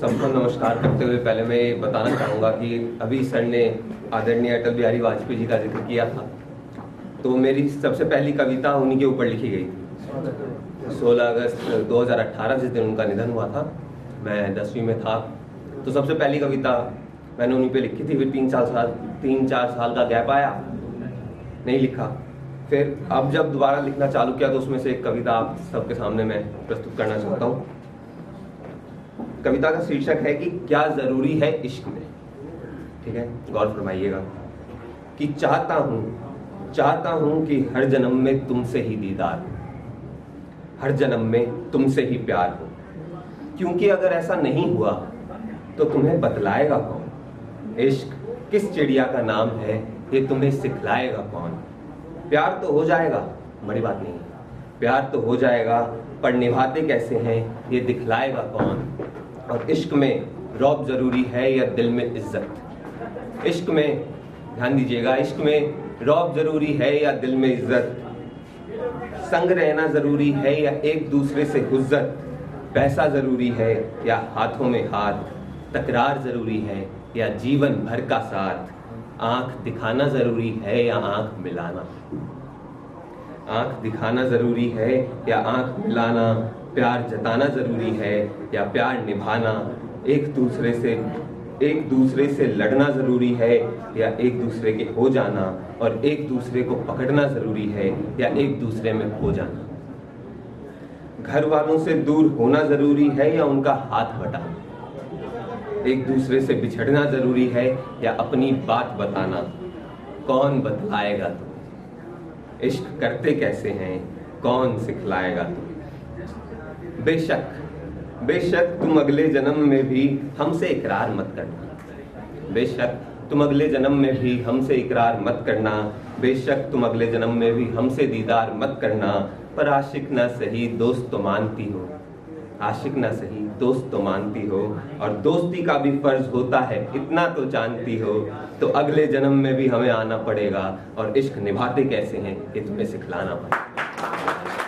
सबको नमस्कार करते हुए पहले मैं ये बताना चाहूँगा कि अभी सर ने आदरणीय अटल बिहारी वाजपेयी जी का जिक्र किया था, तो मेरी सबसे पहली कविता उन्हीं के ऊपर लिखी गई थी। 16 अगस्त 2018 जिस दिन उनका निधन हुआ था, मैं 10वीं में था, तो सबसे पहली कविता मैंने उन्हीं पे लिखी थी। फिर 3-4 साल का गैप आया, नहीं लिखा। फिर अब जब दोबारा लिखना चालू किया तो उसमें से एक कविता आप सबके सामने मैं प्रस्तुत करना चाहता हूँ। कविता का शीर्षक है कि क्या जरूरी है इश्क में। ठीक है, गौर फरमाइएगा कि चाहता हूं कि हर जन्म में तुमसे ही दीदार हो, हर जन्म में तुमसे ही प्यार हो, क्योंकि अगर ऐसा नहीं हुआ तो तुम्हें बतलाएगा कौन। इश्क किस चिड़िया का नाम है, ये तुम्हें सिखलाएगा कौन। प्यार तो हो जाएगा, बड़ी बात नहीं है, प्यार तो हो जाएगा, पर निभाते कैसे हैं ये दिखलाएगा कौन। और इश्क में रौब जरूरी है या दिल में इज्जत। इश्क में, ध्यान दीजिएगा, इश्क में रौब जरूरी है या दिल में इज्जत। संग रहना जरूरी है या एक दूसरे से हुज्जत। पैसा जरूरी है या हाथों में हाथ। तकरार जरूरी है या जीवन भर का साथ। आंख दिखाना जरूरी है या आंख मिलाना। आंख दिखाना जरूरी है या आंख मिलाना। प्यार जताना जरूरी है या प्यार निभाना। एक दूसरे से लड़ना जरूरी है या एक दूसरे के हो जाना। और एक दूसरे को पकड़ना जरूरी है या एक दूसरे में खो जाना। घर वालों से दूर होना जरूरी है या उनका हाथ बटाना। एक दूसरे से बिछड़ना जरूरी है या अपनी बात बताना। कौन बतलाएगा तुम्हें, इश्क करते कैसे हैं, कौन सिखलाएगा तुम्हें। बेशक तुम अगले जन्म में भी हमसे इकरार मत करना। बेशक तुम अगले जन्म में भी हमसे इकरार मत करना। बेशक तुम अगले जन्म में भी हमसे दीदार मत करना। पर आशिक ना सही दोस्त तो मानती हो, आशिक ना सही दोस्त तो मानती हो। और दोस्ती का भी फर्ज होता है, इतना तो जानती हो। तो अगले जन्म में भी हमें आना पड़ेगा और इश्क निभाते कैसे हैं ये तुम्हें सिखलाना पड़ेगा।